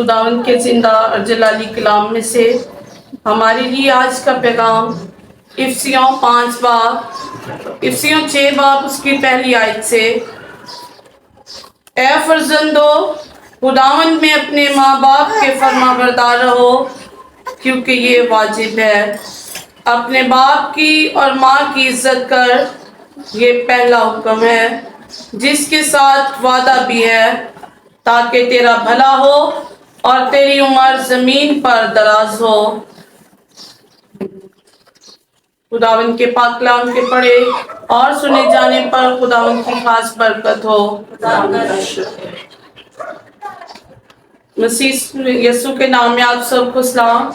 خداوند کے زندہ اور جلالی کلام میں سے ہمارے لیے آج کا پیغام افسیوں 5 باب افسیوں 6 باب اس کی پہلی آیت سے، اے فرزندو خداوند میں اپنے ماں باپ کے فرما بردار رہو، کیونکہ یہ واجب ہے۔ اپنے باپ کی اور ماں کی عزت کر، یہ پہلا حکم ہے جس کے ساتھ وعدہ بھی ہے، تاکہ تیرا بھلا ہو اور تیری عمر زمین پر دراز ہو۔ خداوند کے پاک کلام کے پڑھے اور سنے جانے پر خداوند کی خاص برکت ہو۔ مسیح یسوع کے نام میں آپ سب کو سلام۔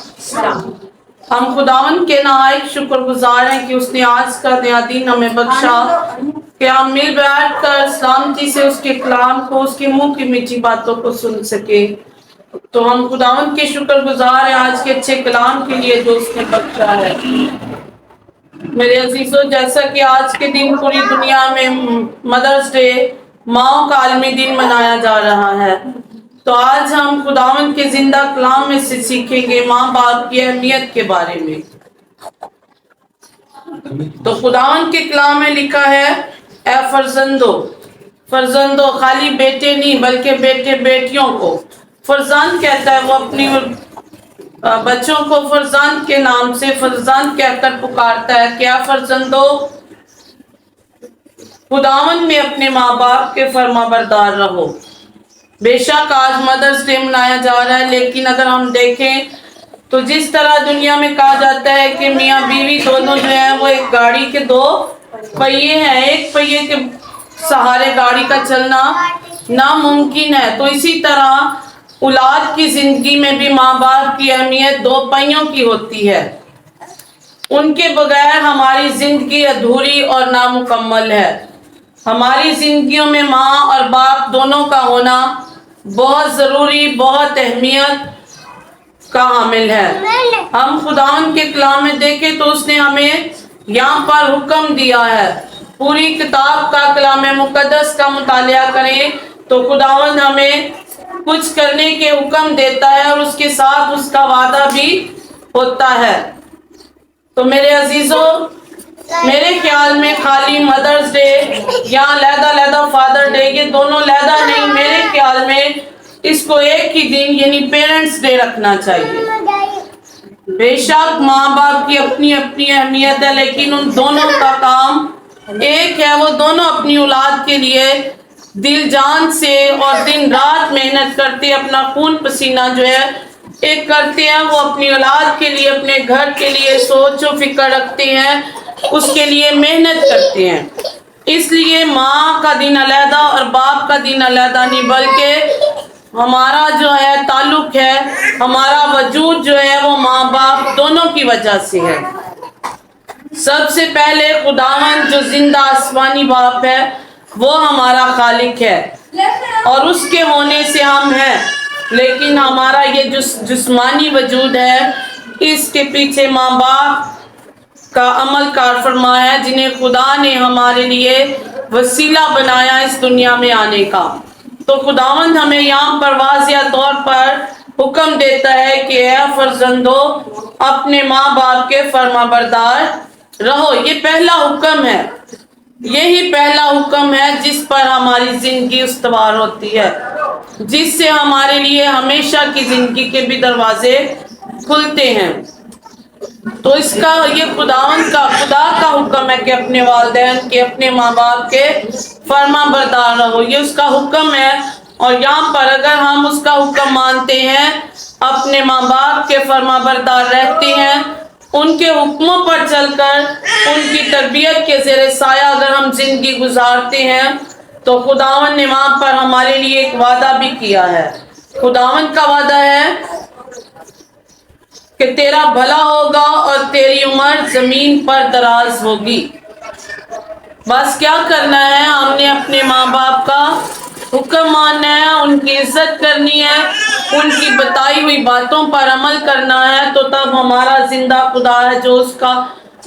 ہم خداوند کے نہایت شکر گزار ہیں کہ اس نے آج کا نیا دن ہمیں بخشا کہ ہم مل بیٹھ کر سلامتی سے اس کے کلام کو، اس کے منہ کی میٹھی باتوں کو سن سکے۔ تو ہم خداوند کے شکر گزار ہیں آج کے اچھے کلام کے لیے جو اس نے بخشا ہے۔ میرے عزیزو، جیسا کہ آج کے دن پوری دنیا میں مدرس ڈے، ماؤں کا عالمی دن منایا جا رہا ہے، تو آج ہم خداوند کے زندہ کلام میں سے سیکھیں گے ماں باپ کی اہمیت کے بارے میں۔ تو خداوند کے کلام میں لکھا ہے، اے فرزندو، فرزندو خالی بیٹے نہیں بلکہ بیٹے بیٹیوں کو فرزند کہتا ہے۔ وہ اپنی بچوں کو فرزند کے نام سے فرزند کہہ کر پکارتا ہے۔ کیا فرزندو خداوند میں اپنے ماں باپ کے فرما بردار رہو۔ بے شک آج مدرس ڈے منایا جا رہا ہے، لیکن اگر ہم دیکھیں تو جس طرح دنیا میں کہا جاتا ہے کہ میاں بیوی دونوں جو ہیں وہ ایک گاڑی کے 2 پہیے ہیں، ایک پہیے کے سہارے گاڑی کا چلنا ناممکن ہے، تو اسی طرح اولاد کی زندگی میں بھی ماں باپ کی اہمیت 2 پہیوں کی ہوتی ہے۔ ان کے بغیر ہماری زندگی ادھوری اور نامکمل ہے۔ ہماری زندگیوں میں ماں اور باپ دونوں کا ہونا بہت ضروری، بہت اہمیت کا حامل ہے۔ ہم خداوند کے کلام میں دیکھیں تو اس نے ہمیں یہاں پر حکم دیا ہے۔ پوری کتاب کا کلام مقدس کا مطالعہ کریں تو خداوند ہمیں کچھ کرنے کے حکم دیتا ہے اور اس کے ساتھ اس کا وعدہ بھی ہوتا ہے۔ تو میرے عزیزو، میرے خیال میں خالی مدرس ڈے یا علیحدہ فادر ڈے، یہ دونوں علیحدہ نہیں، میرے خیال میں اس کو ایک ہی دن یعنی پیرنٹس ڈے رکھنا چاہیے۔ بے شک ماں باپ کی اپنی اپنی اہمیت ہے، لیکن ان دونوں کا کام ایک ہے۔ وہ دونوں اپنی اولاد کے لیے دل جان سے اور دن رات محنت کرتے، اپنا خون پسینہ جو ہے ایک کرتے ہیں۔ وہ اپنی اولاد کے لیے، اپنے گھر کے لیے سوچ و فکر رکھتے ہیں، اس کے لیے محنت کرتے ہیں۔ اس لیے ماں کا دن علیحدہ اور باپ کا دن علیحدہ نہیں، بلکہ ہمارا جو ہے تعلق ہے، ہمارا وجود جو ہے وہ ماں باپ دونوں کی وجہ سے ہے۔ سب سے پہلے خداوند جو زندہ آسمانی باپ ہے وہ ہمارا خالق ہے اور اس کے ہونے سے ہم ہیں، لیکن ہمارا یہ جسمانی وجود ہے، اس کے پیچھے ماں باپ کا عمل کار فرمایا ہے، جنہیں خدا نے ہمارے لیے وسیلہ بنایا اس دنیا میں آنے کا۔ تو خداوند ہمیں یہاں پر واضح طور پر حکم دیتا ہے کہ اے فرزندو اپنے ماں باپ کے فرما بردار رہو۔ یہ پہلا حکم ہے، یہی پہلا حکم ہے جس پر ہماری زندگی استوار ہوتی ہے، جس سے ہمارے لیے ہمیشہ کی زندگی کے بھی دروازے کھلتے ہیں۔ تو اس کا یہ خدا کا حکم ہے کہ اپنے والدین کے، اپنے ماں باپ کے فرما بردار رہو، یہ اس کا حکم ہے۔ اور یہاں پر اگر ہم اس کا حکم مانتے ہیں، اپنے ماں باپ کے فرما بردار رہتے ہیں، ان کے حکموں پر چل کر ان کی تربیت کے زیر سایہ اگر ہم زندگی گزارتے ہیں، تو خداوند نے وہاں پر ہمارے لیے ایک وعدہ بھی کیا ہے۔ خداوند کا وعدہ ہے کہ تیرا بھلا ہوگا اور تیری عمر زمین پر دراز ہوگی۔ بس کیا کرنا ہے، ہم نے اپنے ماں باپ کا حکم ماننا ہے، ان کی عزت کرنی ہے، ان کی بتائی ہوئی باتوں پر عمل کرنا ہے، تو تب ہمارا زندہ خدا ہے جو اس کا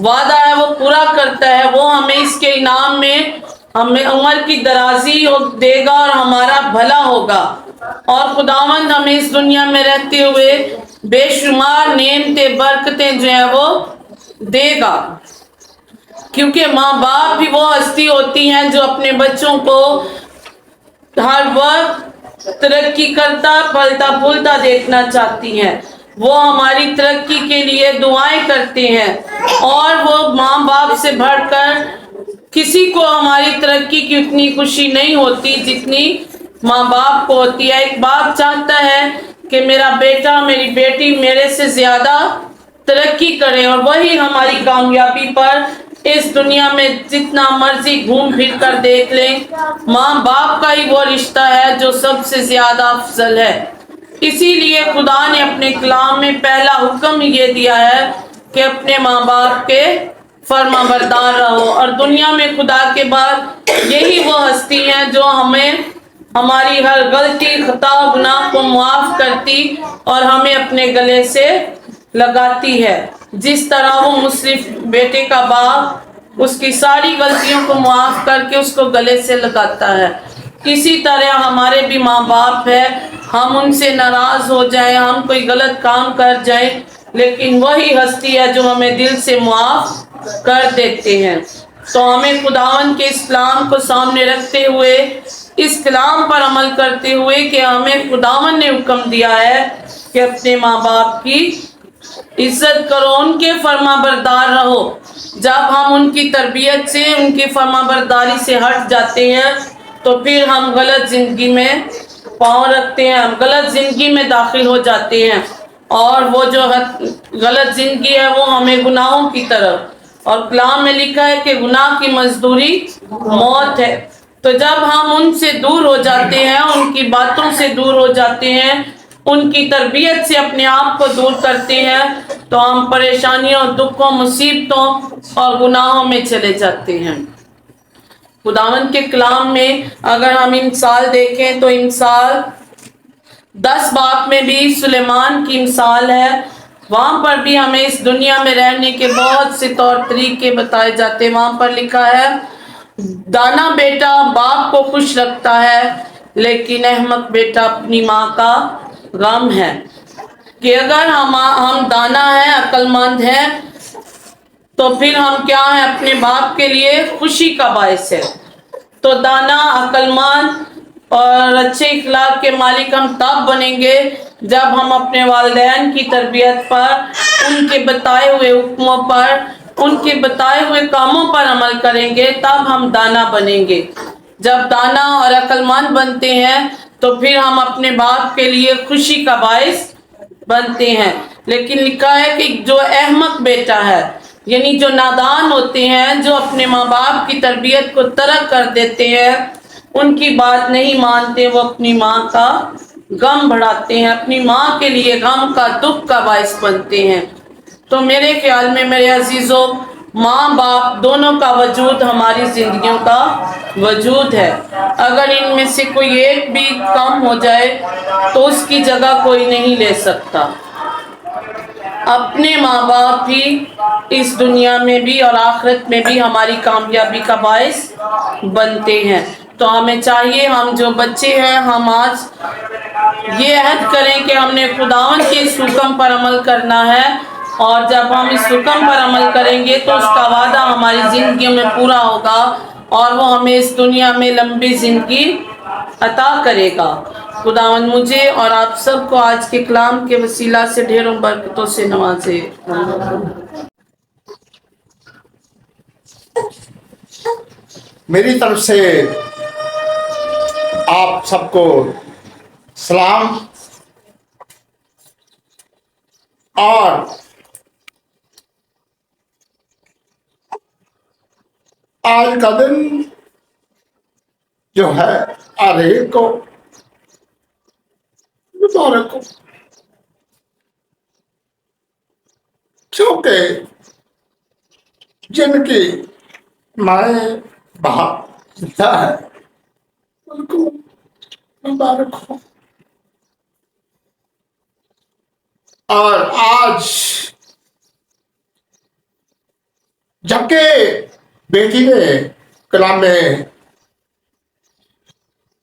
وعدہ ہے وہ پورا کرتا ہے۔ وہ ہمیں اس کے انعام میں ہمیں عمر کی درازی دے گا اور ہمارا بھلا ہوگا۔ اور خداوند ہمیں اس دنیا میں رہتے ہوئے بے شمار نعمتیں برکتیں جو ہیں وہ دے گا، کیونکہ ماں باپ بھی وہ ہستی ہوتی ہیں جو اپنے بچوں کو ہر وقت ترقی کرتا پھلتا پھولتا دیکھنا چاہتی ہیں، وہ ہماری ترقی کے لیے دعائیں کرتے ہیں، اور وہ ماں باپ سے بڑھ کر کسی کو ہماری ترقی کی اتنی خوشی نہیں ہوتی جتنی ماں باپ کو ہوتی ہے۔ ایک باپ چاہتا ہے کہ میرا بیٹا میری بیٹی میرے سے زیادہ ترقی کرے، اور وہی ہماری کامیابی پر اس دنیا میں جتنا مرضی گھوم پھر کر دیکھ لیں، ماں باپ کا ہی وہ رشتہ ہے جو سب سے زیادہ افضل ہے۔ اسی لیے خدا نے اپنے کلام میں پہلا حکم یہ دیا ہے کہ اپنے ماں باپ کے فرما بردار رہو، اور دنیا میں خدا کے بعد یہی وہ ہستی ہے جو ہمیں ہماری ہر غلطی خطا گناہ کو معاف کرتی اور ہمیں اپنے گلے سے لگاتی ہے، جس طرح وہ مصرف بیٹے کا باپ اس کی ساری غلطیوں کو معاف کر کے اس کو گلے سے لگاتا ہے، اسی طرح ہمارے بھی ماں باپ ہے، ہم ان سے ناراض ہو جائیں، ہم کوئی غلط کام کر جائیں، لیکن وہی ہستی ہے جو ہمیں دل سے معاف کر دیتے ہیں۔ تو ہمیں خداوند کے اسلام کو سامنے رکھتے ہوئے، اس کلام پر عمل کرتے ہوئے کہ ہمیں خداوند نے حکم دیا ہے کہ اپنے ماں باپ کی عزت کرو، ان کے فرما بردار رہو۔ جب ہم ان کی تربیت سے، ان کی فرما برداری سے ہٹ جاتے ہیں تو پھر ہم غلط زندگی میں پاؤں رکھتے ہیں، ہم غلط زندگی میں داخل ہو جاتے ہیں، اور وہ جو غلط زندگی ہے وہ ہمیں گناہوں کی طرف، اور کلام میں لکھا ہے کہ گناہ کی مزدوری موت ہے۔ تو جب ہم ان سے دور ہو جاتے ہیں، ان کی باتوں سے دور ہو جاتے ہیں، ان کی تربیت سے اپنے آپ کو دور کرتے ہیں، تو ہم پریشانیوں، دکھوں، مصیبتوں اور گناہوں میں چلے جاتے ہیں۔ خداوند کے کلام میں اگر ہم مثال دیکھیں تو مثال 10 باب میں بھی سلیمان کی مثال ہے، وہاں پر بھی ہمیں اس دنیا میں رہنے کے بہت سے طور طریقے بتائے جاتے ہیں۔ وہاں پر لکھا ہے دانا بیٹا باپ کو خوش رکھتا ہے، لیکن احمق بیٹا اپنی ماں کا غم ہے۔ کہ اگر ہم دانا ہیں، عقل مند ہیں، تو پھر ہم کیا ہیں؟ اپنے باپ کے لیے خوشی کا باعث ہے۔ تو دانا، عقل مند اور اچھے اخلاق کے مالک ہم تب بنیں گے جب ہم اپنے والدین کی تربیت پر، ان کے بتائے ہوئے حکموں پر، ان کے بتائے ہوئے کاموں پر عمل کریں گے، تب ہم دانا بنیں گے۔ جب دانا اور عقل مند بنتے ہیں تو پھر ہم اپنے باپ کے لیے خوشی کا باعث بنتے ہیں۔ لیکن لکھا ہے کہ جو احمق بیٹا ہے، یعنی جو نادان ہوتے ہیں، جو اپنے ماں باپ کی تربیت کو ترک کر دیتے ہیں، ان کی بات نہیں مانتے، وہ اپنی ماں کا غم بڑھاتے ہیں، اپنی ماں کے لیے غم کا، دکھ کا باعث بنتے ہیں۔ تو میرے خیال میں میرے عزیزوں، ماں باپ دونوں کا وجود ہماری زندگیوں کا وجود ہے۔ اگر ان میں سے کوئی ایک بھی کم ہو جائے تو اس کی جگہ کوئی نہیں لے سکتا۔ اپنے ماں باپ ہی اس دنیا میں بھی اور آخرت میں بھی ہماری کامیابی کا باعث بنتے ہیں۔ تو ہمیں چاہیے، ہم جو بچے ہیں، ہم آج یہ عہد کریں کہ ہم نے خداوند کے اس حکم پر عمل کرنا ہے، اور جب ہم اس حکم پر عمل کریں گے تو اس کا وعدہ ہماری زندگیوں میں پورا ہوگا، اور وہ ہمیں اس دنیا میں لمبی زندگی عطا کرے گا۔ خداوند مجھے اور آپ سب کو آج کے کلام کے وسیلہ سے ڈھیروں برکتوں سے نوازے۔ میری طرف سے آپ سب کو سلام، اور آج کا دن جو ہے ہر ایک کو مبارک ہو، کیونکہ جن کی مائیں باپ زندہ ہے ان کو مبارک ہو۔ اور آج جبکہ بیٹی نے کلام میں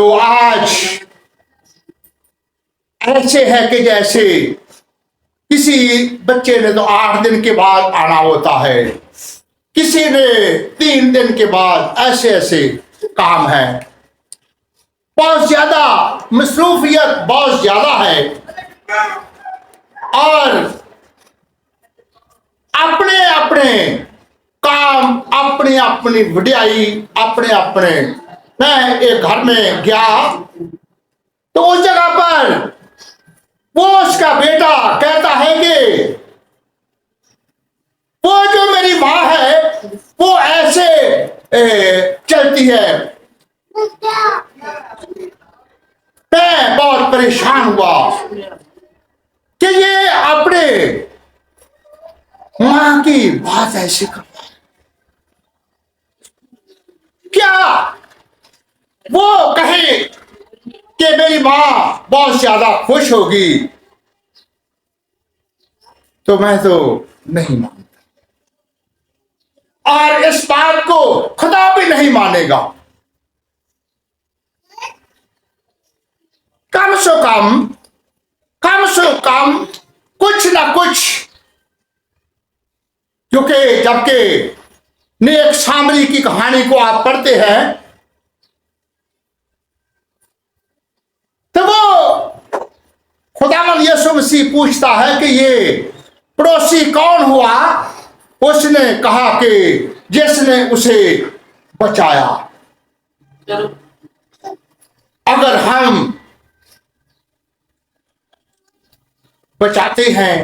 تو آج ایسے ہے کہ جیسے کسی بچے نے تو 8 دن کے بعد آنا ہوتا ہے، کسی نے 3 دن کے بعد، ایسے ایسے کام ہے، بہت زیادہ مصروفیت بہت زیادہ ہے، اور اپنے اپنے کام، اپنی اپنی وڈیائی، اپنے اپنے۔ میں ایک گھر میں گیا تو اس جگہ پر وہ اس کا بیٹا کہتا ہے کہ وہ جو میری ماں ہے وہ ایسے چلتی ہے۔ میں بہت پریشان ہوا کہ یہ اپنے ماں کی بات ایسے کرتا ہے، کیا وہ کہے کہ میری ماں بہت زیادہ خوش ہوگی؟ تو میں تو نہیں مانتا، اور اس بات کو خدا بھی نہیں مانے گا۔ کم سے کم کچھ نہ کچھ، کیونکہ جبکہ نیک سامری کی کہانی کو آپ پڑھتے ہیں تو وہ خداوند یسوع مسیح پوچھتا ہے کہ یہ پڑوسی کون ہوا؟ اس نے کہا کہ جس نے اسے بچایا۔ اگر ہم بچاتے ہیں،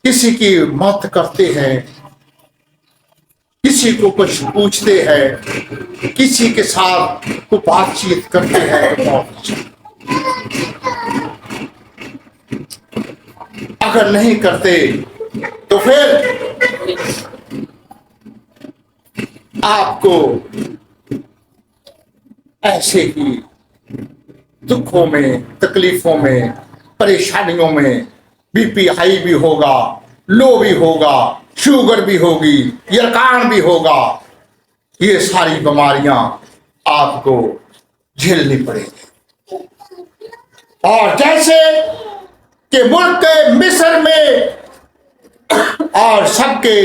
کسی کی مدد کرتے ہیں، کسی کو کچھ پوچھتے ہیں، کسی کے ساتھ کو بات چیت کرتے ہیں، اگر نہیں کرتے تو پھر آپ کو ایسے ہی دکھوں میں، تکلیفوں میں، پریشانیوں میں، بی پی ہائی بھی ہوگا، لو بھی ہوگا، شوگر بھی ہوگی، یرکان بھی ہوگا، یہ ساری بیماریاں آپ کو جھیلنی پڑے گی۔ اور جیسے کہ ملک مصر میں اور سب کے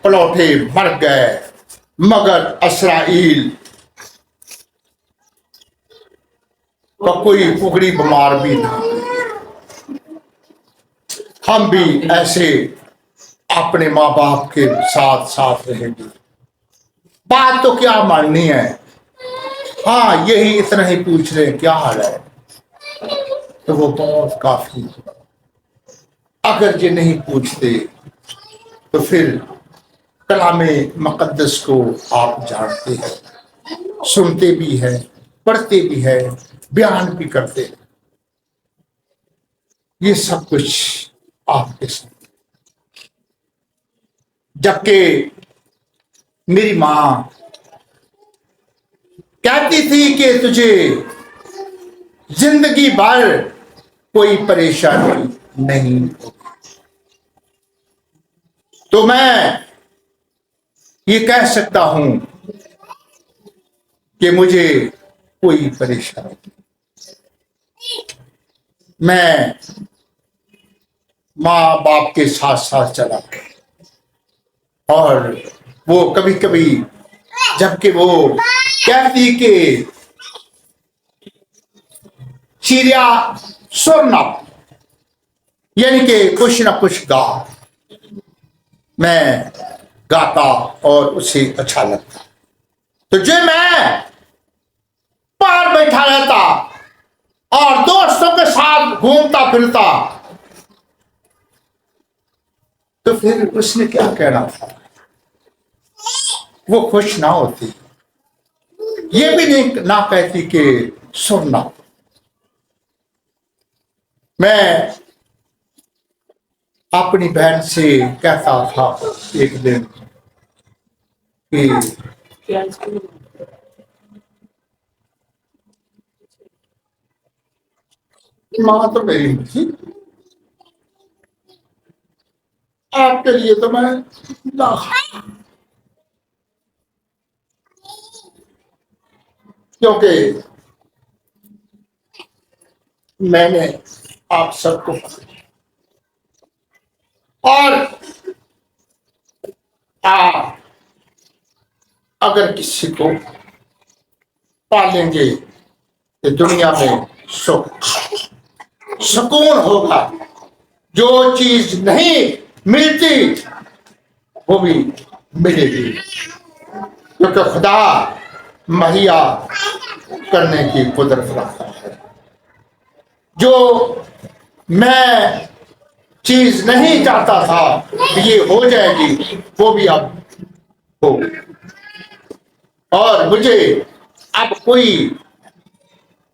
پلوٹے مر گئے مگر اسرائیل کا کوئی پگڑی بیمار بھی نہ، ہم بھی ایسے اپنے ماں باپ کے ساتھ ساتھ رہیں گے۔ بات تو کیا ماننی ہے، ہاں یہی اتنا ہی پوچھ رہے کیا حال ہے، تو وہ بہت کافی۔ اگر یہ نہیں پوچھتے تو پھر کلام مقدس کو آپ جانتے ہیں، سنتے بھی ہیں، پڑھتے بھی ہیں، بیان بھی کرتے ہیں، یہ سب کچھ آپ کے ساتھ۔ جبکہ میری ماں کہتی تھی کہ تجھے زندگی بھر کوئی پریشانی نہیں ہوگی، تو میں یہ کہہ سکتا ہوں کہ مجھے کوئی پریشانی نہیں۔ میں ماں باپ کے ساتھ ساتھ چلا اور وہ کبھی کبھی جبکہ وہ کہتی کہ چیریا سننا، یعنی کہ کچھ نہ کچھ گا، میں گاتا اور اسے اچھا لگتا، تو جو میں باہر بیٹھا رہتا اور دوستوں کے ساتھ گھومتا پھرتا تو پھر اس نے کیا کہنا تھا، وہ خوش نہ ہوتی، یہ بھی نہیں نہ کہتی کہ سننا۔ میں اپنی بہن سے کہتا تھا ایک دن کہ ماں تو میری تھی، آپ کے لیے تو میں کیونکہ میں نے آپ سب کو پکڑا اور اگر کسی کو پالیں گے تو دنیا میں سکون ہوگا. جو چیز نہیں ملتی وہ بھی ملے گی کیونکہ خدا مہیا کرنے کی قدرت رکھتا ہے. جو میں چیز نہیں چاہتا تھا کہ یہ ہو جائے گی وہ بھی اب ہو. اور مجھے اب کوئی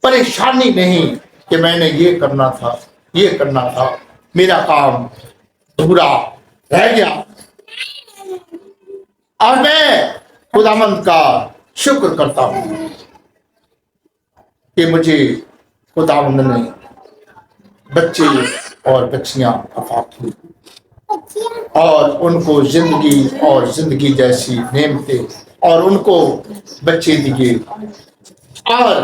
پریشانی نہیں کہ میں نے یہ کرنا تھا یہ کرنا تھا. میرا کام ادھورا رہ گیا اور میں خداوند کا شکر کرتا ہوں کہ مجھے خداوند نے بچے اور بچیاں عطا کی اور ان کو زندگی اور زندگی جیسی نعمتیں اور ان کو بچے دیے. اور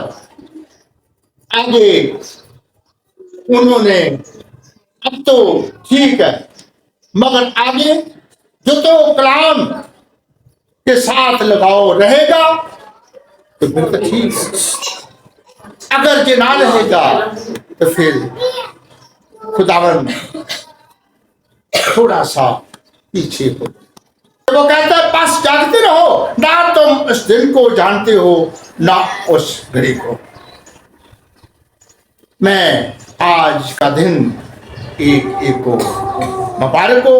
آگے انہوں نے اب تو ٹھیک ہے مگر آگے جو تو کلام کے ساتھ لگاؤ رہے گا تو پھر تو ٹھیک ہے. اگر یہ نہ رہے گا تو پھر خداوند تھوڑا سا پیچھے ہو. وہ کہتا ہے پس جاگتے رہو نہ تم اس دن کو جانتے ہو نہ اس گھڑی کو. میں آج کا دن ایک کو مبارک ہو